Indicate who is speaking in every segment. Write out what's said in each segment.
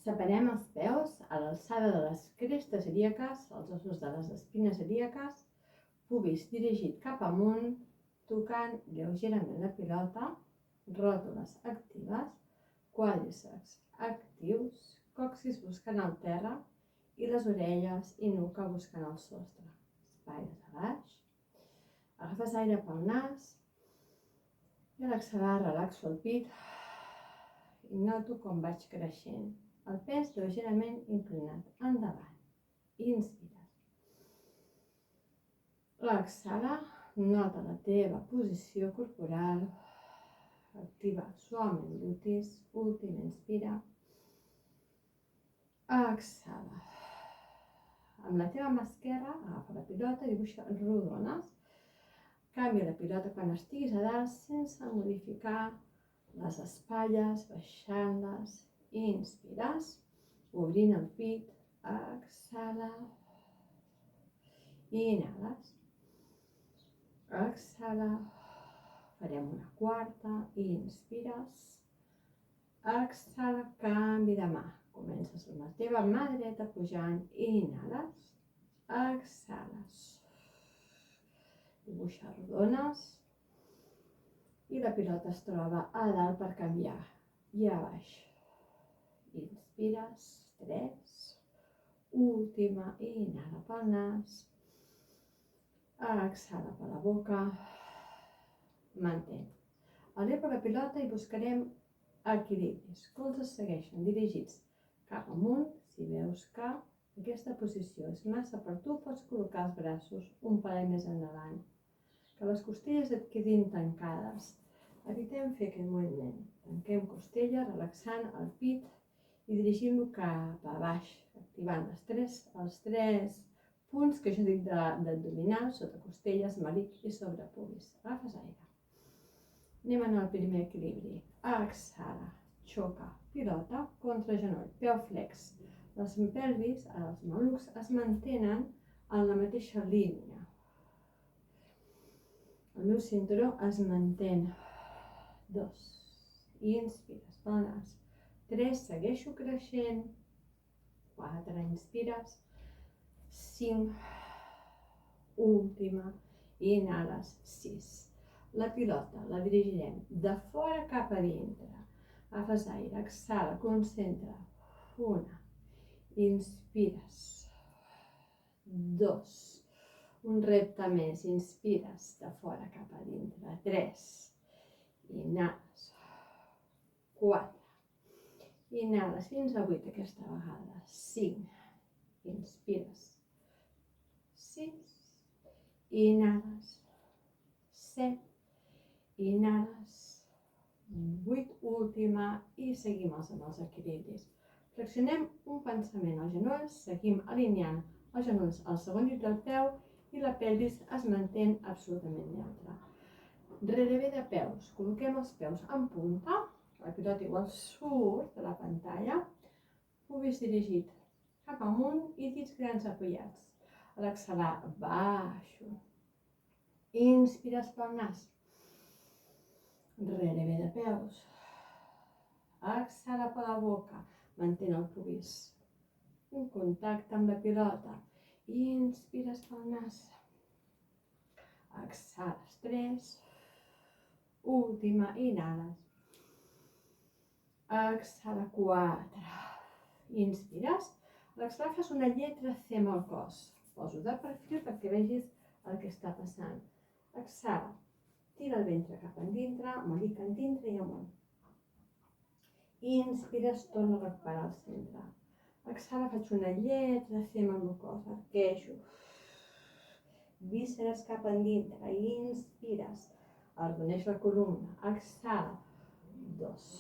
Speaker 1: Separem els peus a l'alçada de les crestes ilíaques, els ossos de les espines ilíaques, pubis dirigit cap amunt, tocant lleugerament la pilota, ròtules actives, quàdriceps actius, còccix buscant el terra i les orelles i nuca buscant el sostre. Espaires a baix. Agafes aire pel nas i a l'exhalar relaxo el pit i noto com vaig creixent. El pes lleugerament inclinat endavant. Inspires. L'exhala, nota la teva posició corporal. Activa suaument glutis. Últim, inspira. Exhala. Amb la teva mà esquerra, agafa la pilota i dibuixa rodones. Canvia la pilota quan estiguis a dalt sense modificar les espatlles, baixant-les. Inspires, obrint el pit, exhala, inhales, exhala, farem una quarta, inspires, exhala, canvi de mà, comences amb la teva mà dreta pujant, inhales, exhales, dibuixa rodones i la pilota es troba a dalt per canviar i a baix. Inspires, 3, última, inhala pel nas, exhala per la boca, mantén. Eleva la pilota i buscarem equilibris. Colzes segueixen dirigits cap amunt. Si veus que aquesta posició és massa per tu, pots col·locar els braços un parell més endavant. Que les costelles et quedin tancades. Evitem fer aquest moviment. Tanquem costella, relaxant el pit i dirigim-lo cap a baix, activant els tres punts que jo dic d'abdominal, sota costelles, melic i sobre pubis. Agafes aire. Anem a anar al primer equilibri. Exhala, xoca, pilota contra genoll, peu flex. Les pelvis, els malucs es mantenen en la mateixa línia. El meu cinturó es mantén. 2. Inspires pel nas. 3. Segueixo creixent. 4. Inspires. 5. Última. Inhales. 6. La pilota la dirigirem de fora cap a dintre. Agafes aire, exhala, concentra. 1. Inspires. 2. Un repte més. Inspires de fora cap a dintre. 3. Inhales. 4. Inhales fins a 8 aquesta vegada. 5. Inspires. 6. Inhales. 7. Inhales. 8. Última. I seguim amb els equilibris. Flexionem un pensament als genolls. Seguim alineant els genolls al segon dit del peu i la pelvis es mantén absolutament neutra. Rere de peus. Col·loquem els peus en punta. La pilota igual surt de la pantalla, pubis dirigit cap amunt i dits grans apoyats. A l'exhalar, baixo. Inspires pel nas. Rere de peus. Exhala per la boca. Mantén el pubis. Un contacte amb la pilota. Inspires pel nas. Exhales, 3. Última, inhales. Exhala, 4. Inspires. A l'exhalar fas una lletra C amb el cos. Poso de perfil perquè vegis el que està passant. Exhala. Tira el ventre cap endintre, melic endintre i amunt. Inspires, torna a recuperar el centre. Exhala, faig una lletra C amb el cos. Arqueixo. Vísceres cap endintre. Inspires. Arrodoneix la columna. Exhala. 2.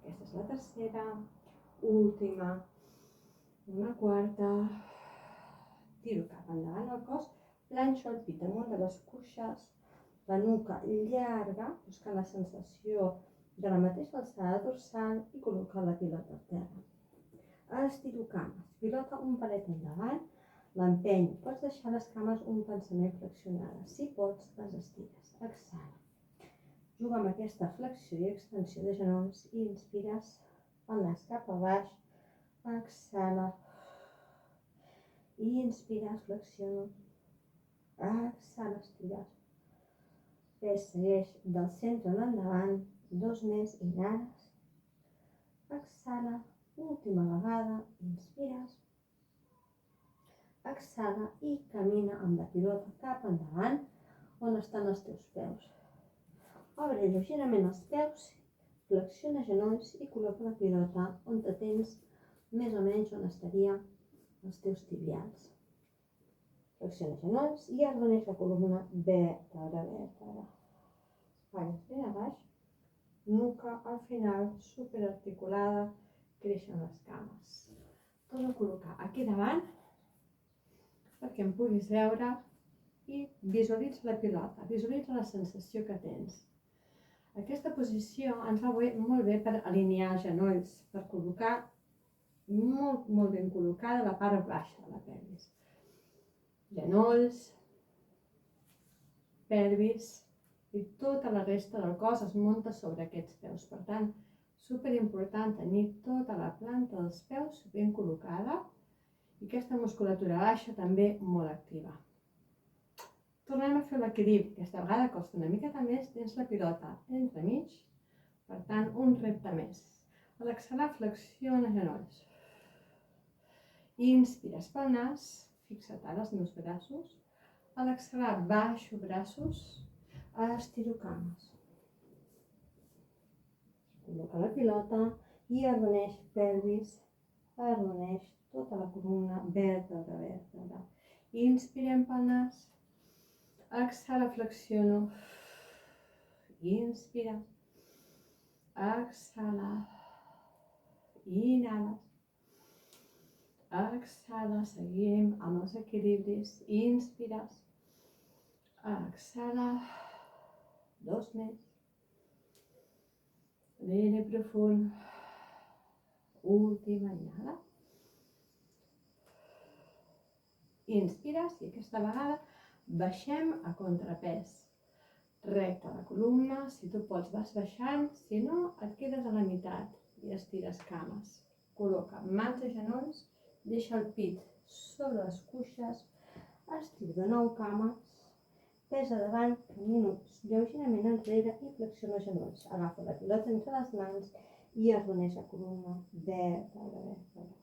Speaker 1: Aquesta és la tercera, última, una quarta, tiro cap endavant el cos, planxo el pit amunt de les cuixes, la nuca llarga, buscant la sensació de la mateixa alçada dorsal i col·locar la pilota al terra. Estiro cames, pilota un palet endavant, l'empeny, pots deixar les cames un pensament flexionades, si pots les estires, exhala. Juga amb aquesta flexió i extensió de genolls i inspires el nas cap a baix, exhala, inspires, flexiono, exhala, estires. Pes segueix del centre en endavant, 2 més, inhales, exhala, última vegada, inspires, exhala i camina amb la pilota cap endavant on estan els teus peus. Obre lleugerament els peus, flexiona genolls i col·loca la pilota on te tens més o menys on estaria els teus tibials. Flexiona genolls i arrodoneix la columna vèrtebra, vèrtebra. Espatlles ben a baix, nuca al final, superarticulada, creixen les cames. Torno a col·locar aquí davant perquè em puguis veure i visualitza la pilota, visualitza la sensació que tens. Aquesta posició ens va molt bé per alinear els genolls, per col·locar molt ben col·locada la part baixa de la pelvis. Genolls, pelvis i tota la resta del cos es munta sobre aquests peus. Per tant, superimportant tenir tota la planta dels peus ben col·locada i aquesta musculatura baixa també molt activa. Tornem a fer l'equilibri. Aquesta vegada costa una miqueta més, tens la pilota entremig, per tant, un repte més. A l'exhalar, flexiona genolls. Inspires pel nas, fixa't ara els meus braços. A l'exhalar, baixo braços, estiro cames. Col·loca la pilota i arrodoneix pelvis, arrodoneix tota la columna, vèrtebra, vèrtebra. Inspirem pel nas. Exhala, flexiono, inspira, exhala, inhala, exhala, seguim amb els equilibris, inspires, exhala, 2 més, respira profund, última, inhala, inspires i aquesta vegada baixem a contrapès, recte la columna, si tu pots vas baixant, si no et quedes a la meitat i estires cames. Col·loca mans a genolls, deixa el pit sobre les cuixes, estiro de nou cames, pesa davant, camino lleugerament enrere i flexiono genolls. Agafa la pilota entre les mans i arrodoneix la columna, vèrtebra, vèrtebra.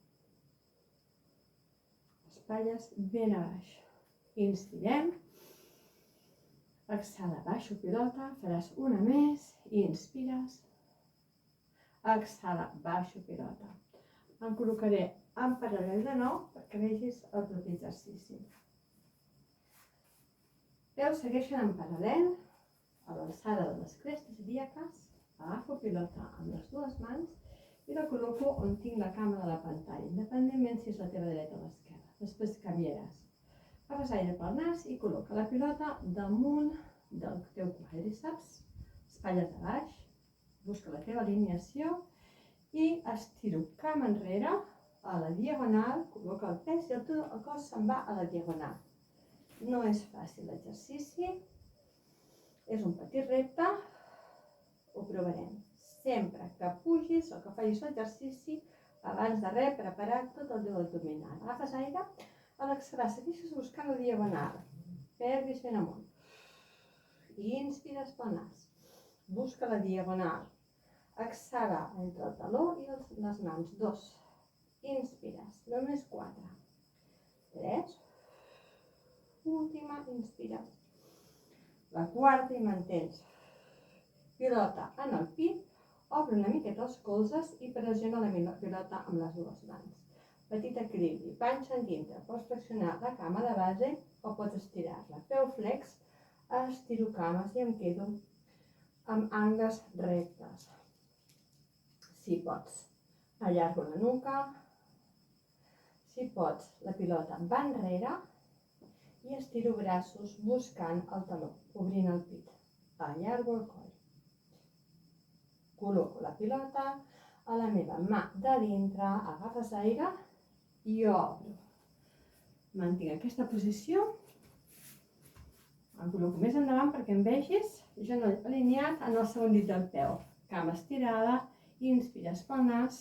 Speaker 1: Espatlles ben a baix. Inspirem, exhala, baixo pilota, faràs una més, inspires, exhala, baixo pilota. Em col·locaré en paral·lel de nou perquè vegis el propi exercici. Peus segueixen en paral·lel, a l'alçada de les crestes ilíaques, agafo pilota amb les dues mans i la col·loco on tinc la cama de la pantalla, independentment si és la teva dreta o l'esquerra. Després canviaràs. Agafes aire pel nas i col·loca la pilota damunt del teu quàdriceps, espatlles a baix, busca la teva alineació i estiro cama enrere a la diagonal, col·loca el pes i el cos se'n va a la diagonal. No és fàcil l'exercici, és un petit repte, ho provarem. Sempre que pugis o que facis l'exercici, abans de res, prepara tot el teu abdominal. Agafes aire. A l'exhalar, segueixes buscant la diagonal, pelvis ben amunt. Inspires pel nas, busca la diagonal. Exhala entre el taló i les mans, 2. Inspires, només 4. 3. Última, inspires. La quarta i mantens. Pilota en el pit, obre una miqueta els colzes i pressiona la pilota amb les dues mans. Petit equilibri, panxa en dintre, pots flexionar la cama de base o pots estirar-la. Peu flex, estiro cames i em quedo amb angles rectes. Si pots, allargo la nuca, si pots, la pilota va enrere i estiro braços buscant el taló, obrint el pit. Allargo el coll. Col·loco la pilota a la meva mà de dintre, agafes aire i obro. Mantinc aquesta posició. Em col·loco més endavant perquè em vegis. Genoll alineat en el segon dit del peu. Cama estirada. Inspires pel nas.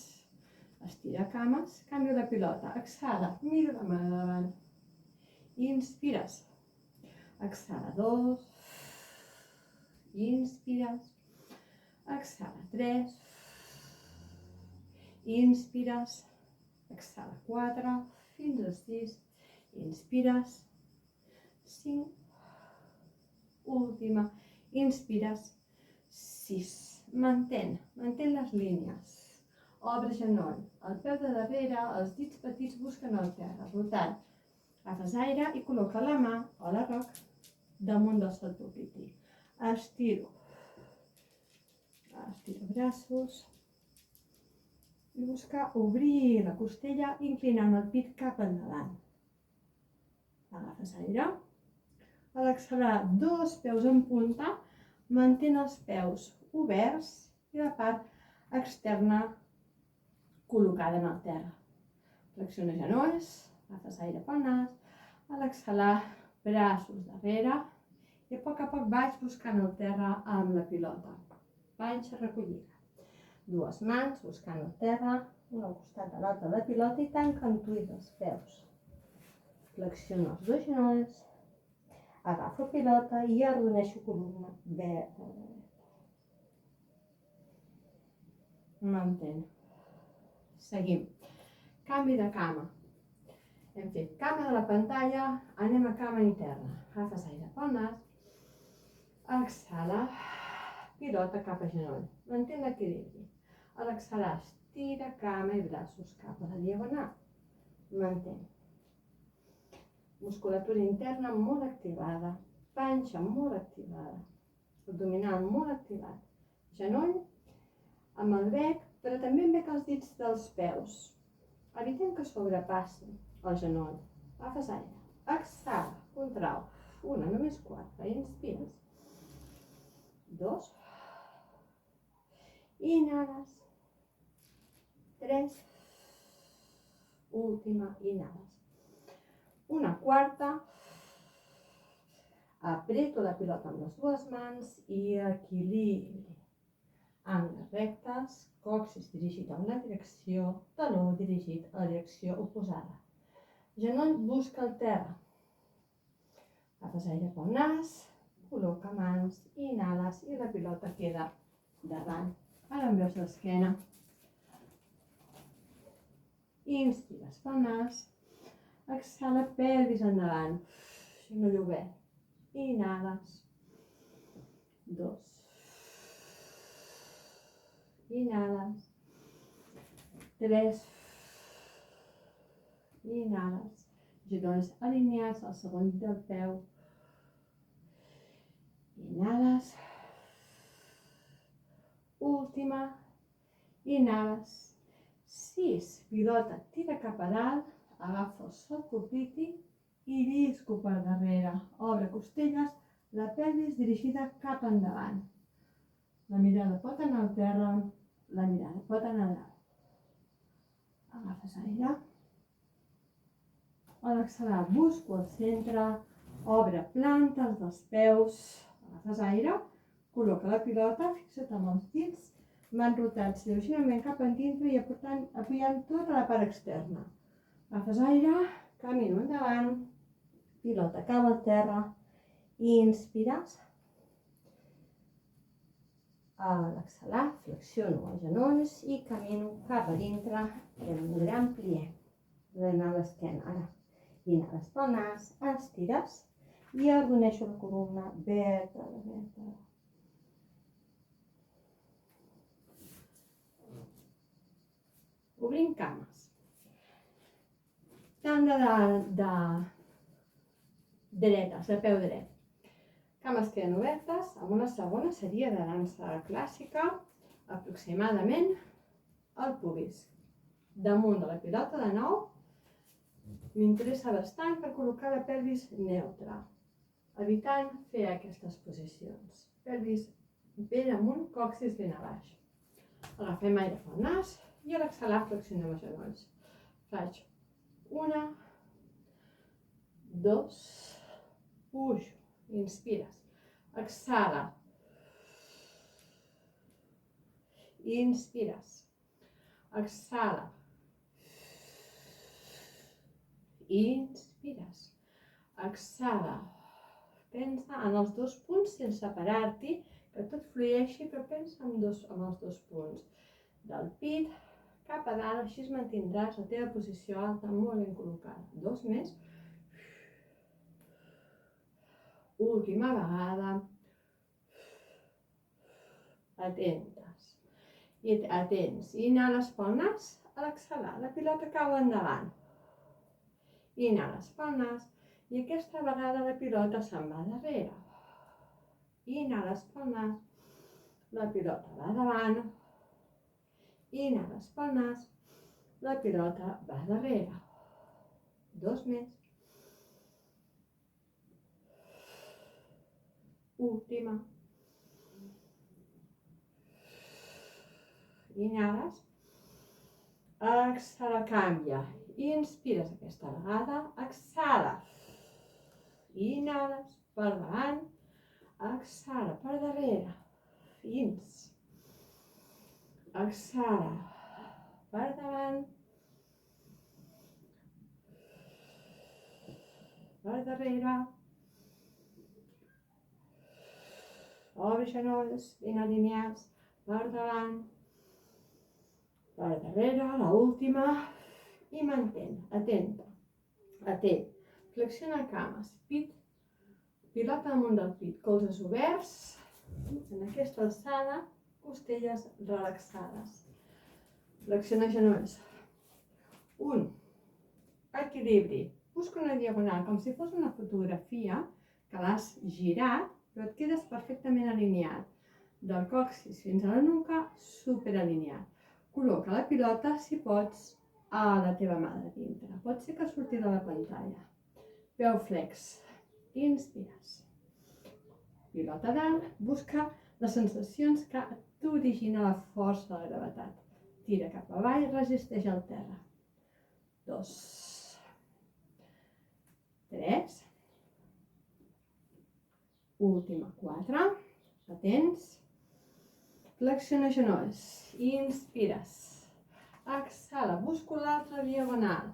Speaker 1: Estira cames, canvio la pilota, exhala, miro la mà de davant. Inspires, exhala 2, inspires, exhala 3, inspires, exhala 4, fins a 6, inspires, 5, última, inspires, 6, mantén les línies, obre genoll, el peu de darrere, els dits petits busquen el terra, rotant, agafes aire i col·loca la mà o la roc damunt del saltopiti, estiro braços i buscar obrir la costella inclinant el pit cap endavant. Agafes aire. A l'exhalar, 2 peus en punta, mantén els peus oberts i la part externa col·locada en el terra. Flexiona genolls, agafes aire pel nas, a l'exhalar, braços darrere i a poc vaig buscant el terra amb la pilota. Panxa recollida. 2 mans buscant el terra, una al costat de l'altre de la pilota i tanca amb tu els peus. Flexiono els 2 genolls, agafo pilota i arrodoneixo columna verda. Mantén. Seguim. Canvi de cama. Hem fet cama de la pantalla, anem a cama interna. Agafes aire pel nas, exhala, pilota cap a genoll. Mantén l'equilibri. A l'exhalar, estira cama i braços cap a la diagonal. Mantén. Musculatura interna molt activada, panxa molt activada, abdominal molt activat, genoll amb el bec, però també amb bec els dits dels peus. Evitem que sobrepassi el genoll. Agafes aire, exhala, contrau, 1, només 4, inspires, 2, inhales, 3, última, inhales. Una quarta, aprieto la pilota amb les 2 mans i equilibri. Angles rectes, còccix dirigit a una direcció, taló dirigit a la direcció oposada. Genoll busca el terra. Agafes aire pel nas, col·loca mans, inhales i la pilota queda davant. Ara em veus l'esquena. Inspires pel nas. Exhala, pelvis endavant, genoll obert, inhales, 2, inhales, 3, inhales, genolls alineats al segon dit del peu, inhales, última, inhales, 6, pilota, tira cap a dalt, agafa el saltopiti i llisco per darrere. Obre costelles, la pelvis dirigida cap endavant. La mirada pot anar al terra, la mirada pot anar a dalt. Agafes aire. A l'exhalar busco el centre, obre plantes dels peus, agafes aire, col·loca la pilota, fixa't amb els dits, mans rotats lleugerament cap endintre i apoyant tota la part externa. Agafes aire, camino endavant, pilota cau al terra, inspires. A l'exhalar, flexiono els genolls i camino cap a dintre, fent un gran plié. Donar l'esquena. Ara, inhales pel nas, estires i arrodoneixo la columna verda. Obrim cames. Tant de dretes, de peu dret. Cames queden obertes, amb una segona seria de dansa clàssica, aproximadament al pubis. Damunt de la pilota de nou, m'interessa bastant per col·locar la pelvis neutra, evitant fer aquestes posicions. Pelvis ben amunt, còccix ben a baix. Agafem aire pel nas i a l'exhalar flexionem els genolls. Faig 1, 2, pujo, inspires, exhala, inspires, exhala, Inspires. Exhala. Pensa en els 2 punts sense parar-t'hi, que tot flueixi, però pensa en els 2 punts. Del pit cap a dalt, així mantindràs la teva posició alta molt ben col·locada. 2 més. Última vegada. Atentes. I atents. Inhales pel nas, a l'exhalar. La pilota cau endavant. Inhales pel nas i aquesta vegada la pilota se'n va darrere. Inhales pel nas, la pilota va davant. Inhales pel nas, la pilota va darrere. 2 més. Última. Inhales. Exhala, canvia. Inspires aquesta vegada. Exhala. Inhales per davant. Exhala per darrere. Fins. Exhala per davant. Per darrere. Obre genolls ben alineats. Per davant. Per darrere, l'última, i mantén, atenta, atent. Flexiona cames, pit, pilota damunt del pit, colzes oberts, en aquesta alçada, costelles relaxades. Flexiona genolls. 1, equilibri, busca una diagonal, com si fos una fotografia que l'has girat, però et quedes perfectament alineat. Del còccix fins a la nuca, superalineat. Col·loca la pilota, si pots, a la teva mà de dintre. Pot ser que surti de la pantalla. Peu flex. Inspires. Pilota dalt. Busca les sensacions que t'origina la força de la gravetat. Tira cap avall, resisteix al terra. 2. 3. Última, 4. Atents. Flexiona genolls. Inspires. Exhala. Busco l'altra diagonal.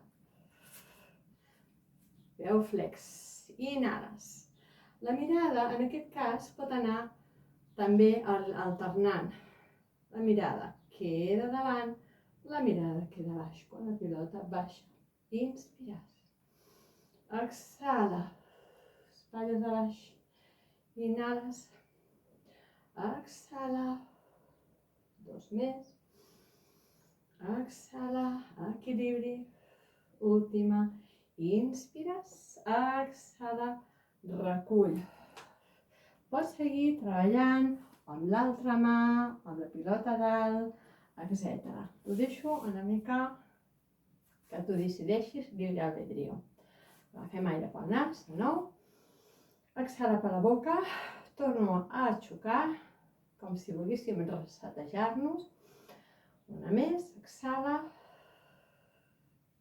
Speaker 1: Peu flex. Inhales. La mirada, en aquest cas, pot anar també alternant. La mirada queda davant, la mirada queda baix. Quan la pilota baixa. Inspires. Exhala. Espatlles a baix. Inhales. Exhala. 2 més. Exhala, equilibri. Última. Inspires, exhala, recull. Pots seguir treballant amb l'altra mà, amb la pilota dalt, etc. T'ho deixo una mica que tu decideixis, lliure albedrío. Agafem aire pel nas, de nou. Exhala per la boca. Torno a xocar, com si volguéssim resetejar-nos. Una més, exhala.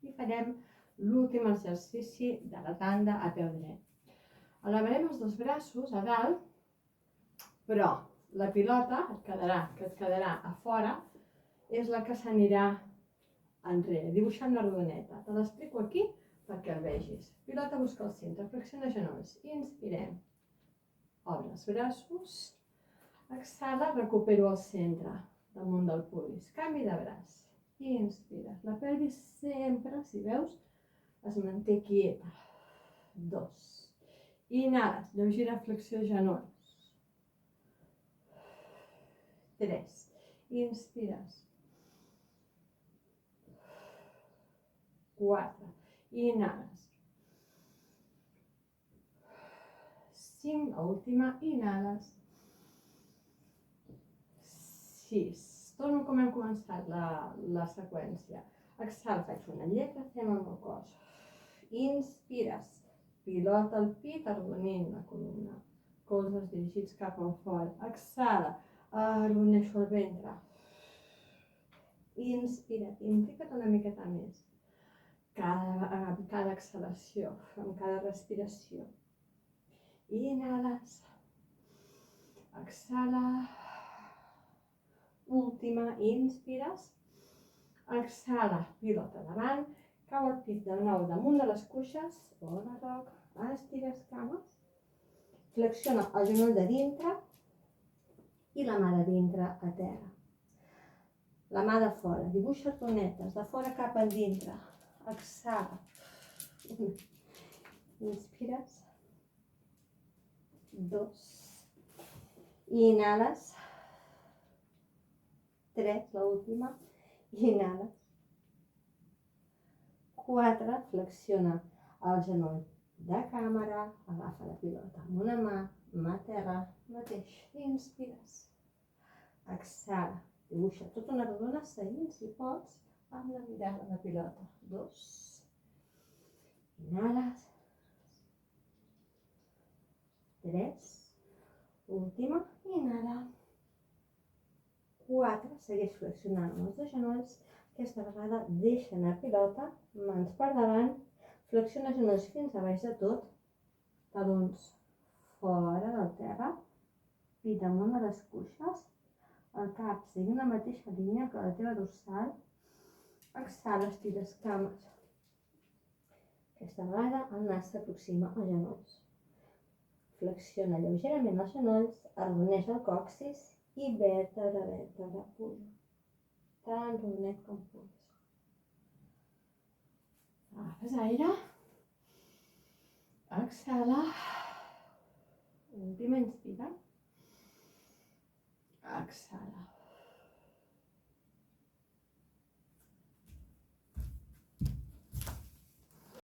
Speaker 1: I farem l'últim exercici de la tanda a peu dret. Elevarem els 2 braços a dalt, però la pilota que et quedarà a fora és la que s'anirà enrere, dibuixant la rodoneta. Te l'explico aquí perquè el vegis. Pilota busca el centre, flexiona genolls. Inspirem. Obre els braços. Exhala, recupero el centre damunt del pubis. Canvi de braç. Inspira. La pelvis sempre, si veus, es manté quieta. 2. Inhales, lleugera flexió de genolls. 3. Inspires. 4. Inhales. 5. Última, inhales. 6. Torno com hem començat la seqüència. Exhala, faig una lletra, fem amb el cos. Inspires. Pilota al pit, arrodonint la columna. Colzes dirigits cap enfora. Exhala. Arrodoneixo el ventre. Inspira. Implica't una miqueta més. Cada exhalació, amb cada respiració. Inhales. Exhala. Última, inspires. Exhala, pilota davant. Cau el pit de nou damunt de les cuixes o la roca, estires cames, flexiona el genoll de dintre i la mà de dintre a terra. La mà de fora, dibuixa tonetes, de fora cap endintre, exhala. Inspires, 2, inhales, 3, l'última, inhales, 4, flexiona el genoll de càmera, agafa la pilota amb una mà a terra, mateix, inspires, exhala, dibuixa tota una rodona seguint, si pots, amb la mirada de pilota, 2, inhales, 3, última, inhala, 4, segueix flexionant amb els dos genolls, aquesta vegada deixa anar pilota, mans per davant, flexiona genolls fins a baix de tot, talons fora del terra, pit damunt de les cuixes, el cap seguint la mateixa línia que la teva dorsal, exhala, estires cames. Aquesta vegada el nas s'aproxima als genolls. Flexiona lleugerament els genolls, arrodoneix el còccix i vèrtebra a vèrtebra puja. Tan rodonet com puguis. Agafes aire. Exhala. Última inspira. Exhala.